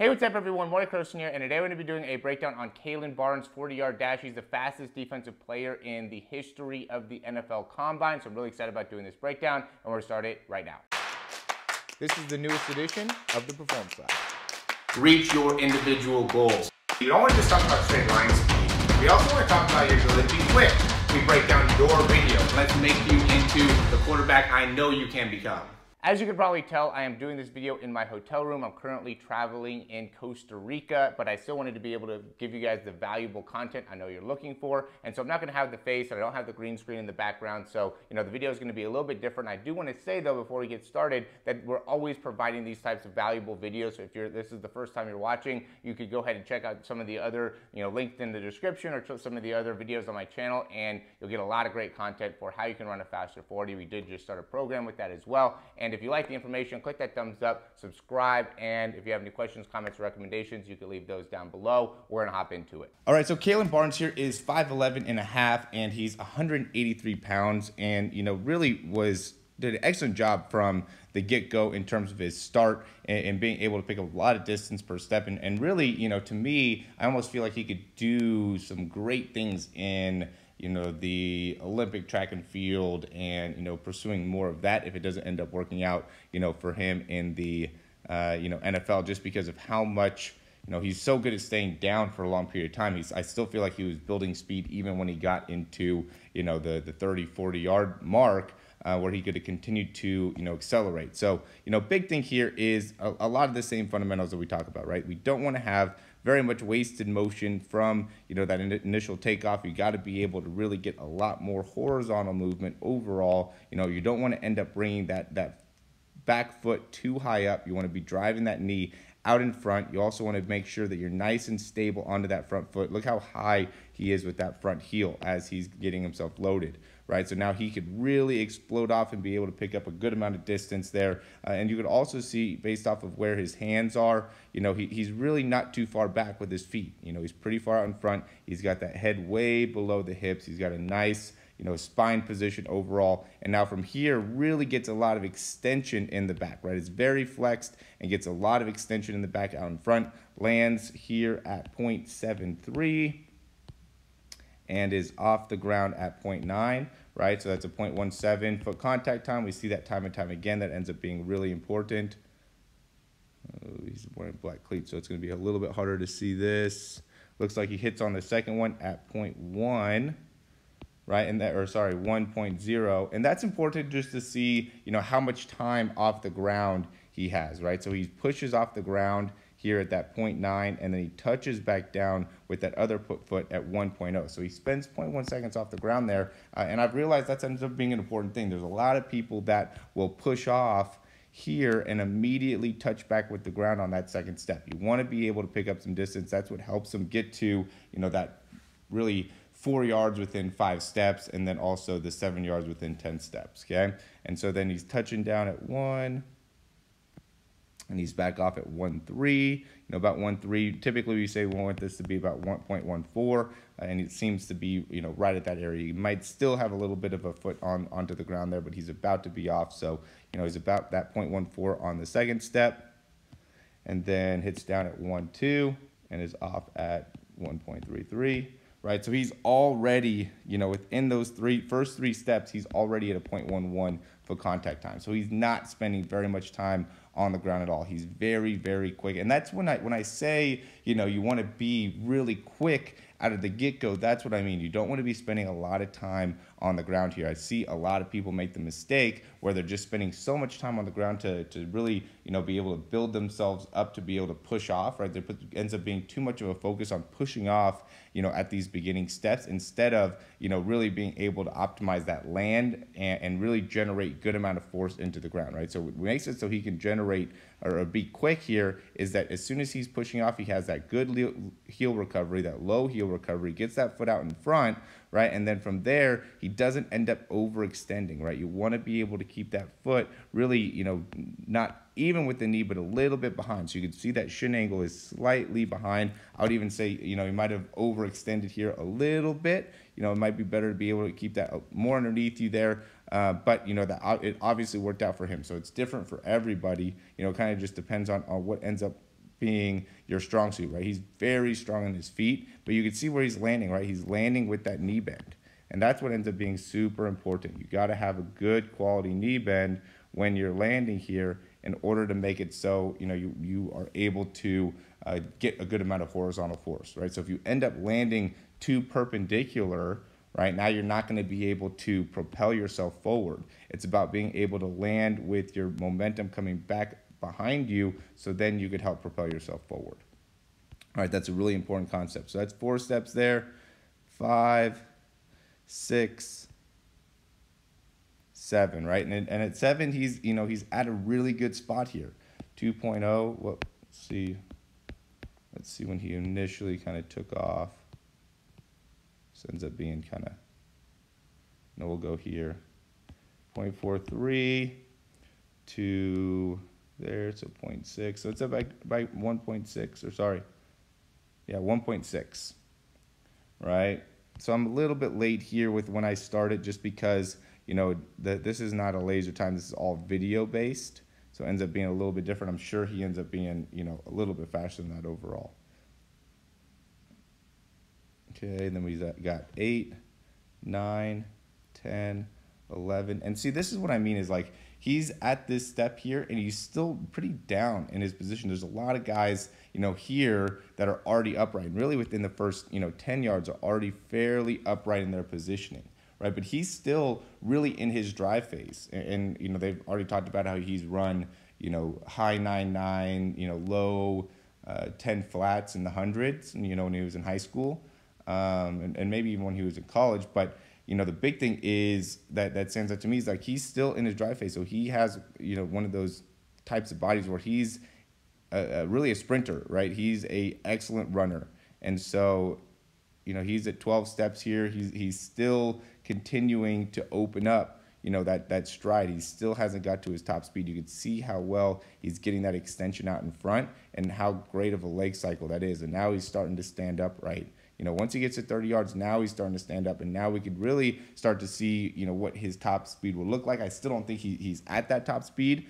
Hey, what's up everyone, Morey Croson here, and today we're going to be doing a breakdown on Kalon Barnes' 40-yard dash. He's the fastest defensive player in the history of the NFL Combine, so I'm really excited about doing this breakdown, and we're going to start it right now. This is the newest edition of the Performance Lab. Reach your individual goals. You don't want to just talk about straight line speed. We also want to talk about your ability to be quick. We break down your video. Let's make you into the quarterback I know you can become. As you can probably tell, I am doing this video in my hotel room. I'm currently traveling in Costa Rica, but I still wanted to be able to give you guys the valuable content I know you're looking for. And so I'm not gonna have the face, and I don't have the green screen in the background. So, the video is gonna be a little bit different. I do wanna say though, before we get started, that we're always providing these types of valuable videos. So if this is the first time you're watching, you could go ahead and check out some of the other, linked in the description, or some of the other videos on my channel, and you'll get a lot of great content for how you can run a faster 40. We did just start a program with that as well. And if you like the information, click that thumbs up, subscribe, and if you have any questions, comments, or recommendations, you can leave those down below. We're gonna hop into it. All right, so Kalon Barnes here is 5'11 and a half, and he's 183 pounds, and really did an excellent job from the get-go in terms of his start and being able to pick up a lot of distance per step. And really, to me, I almost feel like he could do some great things in the Olympic track and field, and pursuing more of that if it doesn't end up working out for him in the NFL, just because of how much he's so good at staying down for a long period of time. I still feel like he was building speed even when he got into the 30-40 yard mark, where he could have continued to accelerate. So big thing here is a lot of the same fundamentals that we talk about, right? We don't want to have very much wasted motion from that initial takeoff. You got to be able to really get a lot more horizontal movement overall. You don't want to end up bringing that back foot too high up. You want to be driving that knee out in front. You also want to make sure that you're nice and stable onto that front foot. Look how high he is with that front heel as he's getting himself loaded, right? So now he could really explode off and be able to pick up a good amount of distance there. And you could also see, based off of where his hands are, he's really not too far back with his feet. He's pretty far out in front. He's got that head way below the hips. He's got a nice spine position overall. And now from here, really gets a lot of extension in the back, right? It's very flexed and gets a lot of extension in the back out in front. Lands here at 0.73 and is off the ground at 0.9, right? So that's a 0.17 foot contact time. We see that time and time again. That ends up being really important. He's wearing black cleats, so it's going to be a little bit harder to see this. Looks like he hits on the second one at 0.1. Right, and 1.0, and that's important just to see, how much time off the ground he has, right? So he pushes off the ground here at that 0.9, and then he touches back down with that other foot at 1.0. So he spends 0.1 seconds off the ground there, and I've realized that ends up being an important thing. There's a lot of people that will push off here and immediately touch back with the ground on that second step. You want to be able to pick up some distance. That's what helps him get to, that really 4 yards within 5 steps, and then also the 7 yards within 10 steps, okay? And so then he's touching down at 1, and he's back off at 1.3, about 1.3. Typically we say we want this to be about 1.14, and it seems to be, right at that area. He might still have a little bit of a foot onto the ground there, but he's about to be off. So, he's about that 0.14 on the second step, and then hits down at 1.2 and is off at 1.33. Right, so he's already, within those first three steps, he's already at a 0.11 foot contact time. So he's not spending very much time on the ground at all. He's very, very quick. And that's when I say, you want to be really quick out of the get-go, that's what I mean. You don't want to be spending a lot of time on the ground here. I see a lot of people make the mistake where they're just spending so much time on the ground to really, be able to build themselves up to be able to push off, right? There ends up being too much of a focus on pushing off, at these beginning steps, instead of, really being able to optimize that land and really generate good amount of force into the ground, right? So what makes it so he can generate or be quick here is that as soon as he's pushing off, he has that good heel recovery, that low heel recovery, gets that foot out in front, right? And then from there, he doesn't end up overextending, right? You want to be able to keep that foot really, not even with the knee, but a little bit behind. So you can see that shin angle is slightly behind. I would even say, he might have overextended here a little bit. It might be better to be able to keep that more underneath you there. But, it obviously worked out for him. So it's different for everybody. Kind of just depends on what ends up being your strong suit, right? He's very strong on his feet, but you can see where he's landing, right? He's landing with that knee bend. And that's what ends up being super important. You got to have a good quality knee bend when you're landing here in order to make it so, you are able to get a good amount of horizontal force, right? So if you end up landing too perpendicular, right, now you're not going to be able to propel yourself forward. It's about being able to land with your momentum coming back behind you, so then you could help propel yourself forward. All right, that's a really important concept. So that's 4 steps there. 5, 6, 7, right? And at 7, he's at a really good spot here. 2.0. Well, let's see when he initially kind of took off. This ends up being kind of, we'll go here. 0.43 to there, it's a 0.6. So it's about 1.6, or sorry. Yeah, 1.6, right? So I'm a little bit late here with when I started, just because, this is not a laser time. This is all video based. So it ends up being a little bit different. I'm sure he ends up being, a little bit faster than that overall. Okay, and then we got 8, 9, 10, 11. And see, this is what I mean is, like, he's at this step here and he's still pretty down in his position. There's a lot of guys, here that are already upright. And really within the first, 10 yards are already fairly upright in their positioning, right? But he's still really in his drive phase. And they've already talked about how he's run, high 9.9, low 10 flats in the hundreds, when he was in high school. And maybe even when he was in college. But, the big thing is that stands out to me is, like, he's still in his drive phase. So he has, one of those types of bodies where he's really a sprinter, right? He's a excellent runner. And so, he's at 12 steps here. He's still continuing to open up, that stride. He still hasn't got to his top speed. You can see how well he's getting that extension out in front and how great of a leg cycle that is. And now he's starting to stand upright. Once he gets to 30 yards, now he's starting to stand up, and now we could really start to see, what his top speed will look like. I still don't think he's at that top speed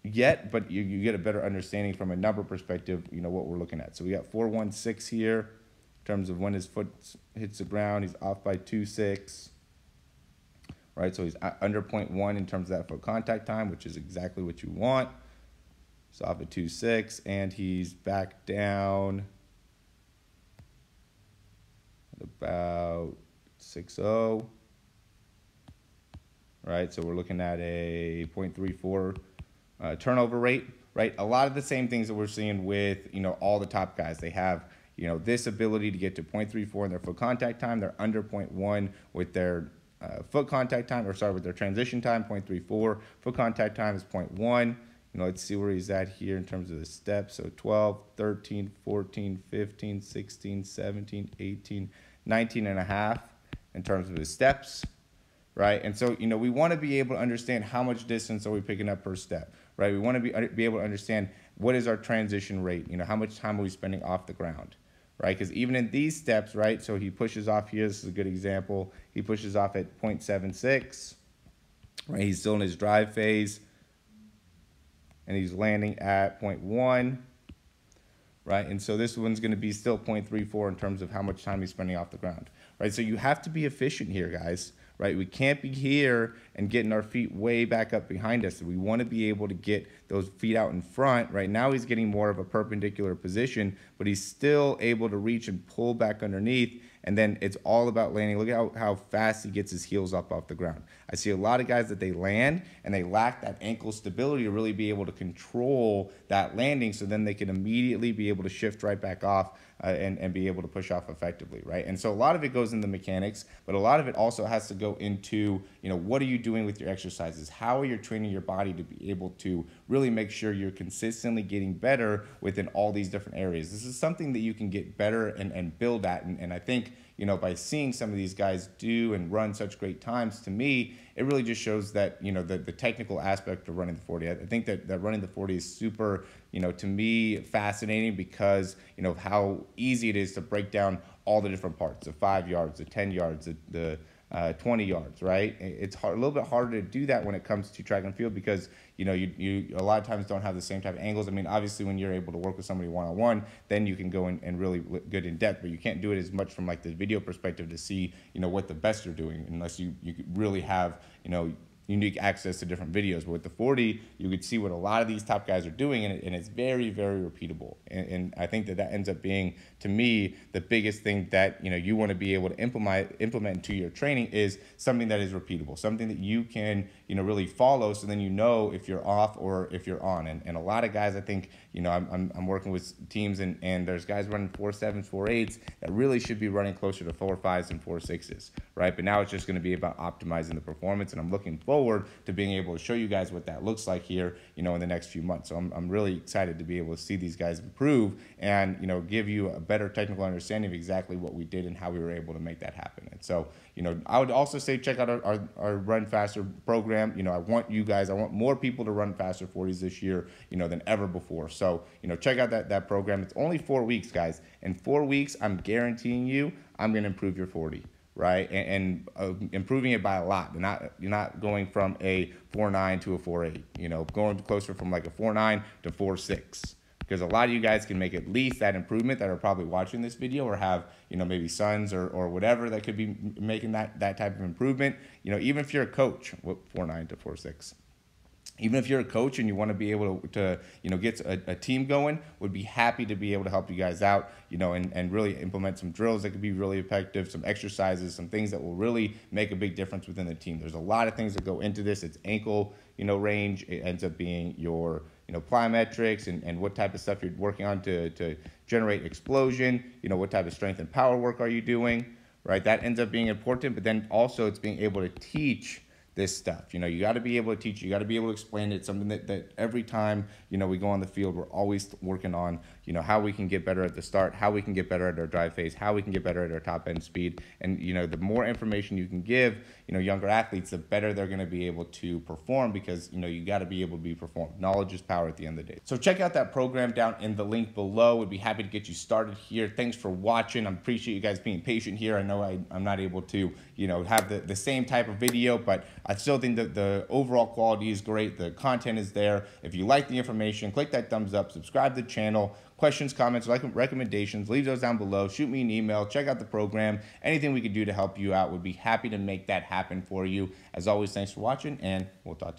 yet, but you get a better understanding from a number perspective, what we're looking at. So we got 4.16 here in terms of when his foot hits the ground. He's off by 2.6, right? So he's under 0.1 in terms of that foot contact time, which is exactly what you want. He's off at 2.6, and he's back down about 6.0, right? So we're looking at a 0.34 turnover rate, right? A lot of the same things that we're seeing with, all the top guys. They have, this ability to get to 0.34 in their foot contact time. They're under 0.1 with their foot contact time, with their transition time, 0.34. Foot contact time is 0.1. Let's see where he's at here in terms of the steps. So 12, 13, 14, 15, 16, 17, 18, 19 and a half in terms of his steps, right? And so, we want to be able to understand how much distance are we picking up per step, right? We want to be able to understand what is our transition rate, how much time are we spending off the ground, right? Because even in these steps, right, so he pushes off here. This is a good example. He pushes off at 0.76, right? He's still in his drive phase, and he's landing at 0.1. Right, and so this one's going to be still 0.34 in terms of how much time he's spending off the ground. Right, so you have to be efficient here, guys. Right, we can't be here and getting our feet way back up behind us. We want to be able to get those feet out in front. Right now he's getting more of a perpendicular position, but he's still able to reach and pull back underneath. And then it's all about landing. Look at how fast he gets his heels up off the ground. I see a lot of guys that they land and they lack that ankle stability to really be able to control that landing, so then they can immediately be able to shift right back off and be able to push off effectively, right? And so a lot of it goes in the mechanics, but a lot of it also has to go into, what are you doing with your exercises? How are you training your body to be able to really make sure you're consistently getting better within all these different areas? This is something that you can get better and build at, and I think, by seeing some of these guys do and run such great times, to me, it really just shows that, the technical aspect of running the 40. I think that running the 40 is super, to me, fascinating because, of how easy it is to break down all the different parts, the 5 yards, the 10 yards, the 20 yards, right? It's hard, a little bit harder to do that when it comes to track and field because, you know, you a lot of times don't have the same type of angles. I mean, obviously when you're able to work with somebody one-on-one, then you can go in and really good in depth, but you can't do it as much from like the video perspective to see, you know, what the best are doing unless you really have, you know, unique access to different videos. But with the 40, you could see what a lot of these top guys are doing, and it's very, very repeatable. And I think that ends up being, to me, the biggest thing that, you know, you want to be able to implement into your training is something that is repeatable, something that you can, you know, really follow, so then you know if you're off or if you're on. And a lot of guys, I think, you know, I'm working with teams, and there's guys running 4.7s, 4.8s that really should be running closer to 4.5s and 4.6s, right? But now it's just going to be about optimizing the performance, and I'm looking forward to being able to show you guys what that looks like here, you know, in the next few months. So I'm really excited to be able to see these guys improve and, you know, give you a better technical understanding of exactly what we did and how we were able to make that happen. And so, you know, I would also say check out our Run Faster program. You know, I want more people to run faster 40s this year, you know, than ever before. So, you know, check out that program. It's only 4 weeks, guys. In 4 weeks, I'm guaranteeing you, I'm going to improve your 40. Right, and improving it by a lot. You're not going from a 4.9 to a 4.8. You know, going closer from like a 4.9 to 4.6. Because a lot of you guys can make at least that improvement that are probably watching this video or have, you know, maybe sons or whatever that could be making that type of improvement. You know, even if you're a coach, 4.9 to 4.6. Even if you're a coach and you want to be able to you know, get a team going, would be happy to be able to help you guys out, you know, and really implement some drills that could be really effective, some exercises, some things that will really make a big difference within the team. There's a lot of things that go into this. It's ankle, you know, range. It ends up being your, you know, plyometrics and what type of stuff you're working on to generate explosion. You know, what type of strength and power work are you doing, right? That ends up being important, but then also it's being able to teach this stuff. You know, you got to be able to teach, you got to be able to explain it. It's something that every time, you know, we go on the field, we're always working on, you know, how we can get better at the start, how we can get better at our drive phase, how we can get better at our top end speed. And, you know, the more information you can give, you know, younger athletes, the better they're going to be able to perform, because, you know, you got to be able to be performed. Knowledge is power at the end of the day. So check out that program down in the link below. We'd be happy to get you started here. Thanks for watching. I appreciate you guys being patient here. I know I'm not able to, you know, have the same type of video, but I still think that the overall quality is great. The content is there. If you like the information, click that thumbs up, subscribe to the channel. Questions, comments, recommendations, leave those down below. Shoot me an email. Check out the program. Anything we could do to help you out, would be happy to make that happen for you. As always, thanks for watching, and we'll talk to you.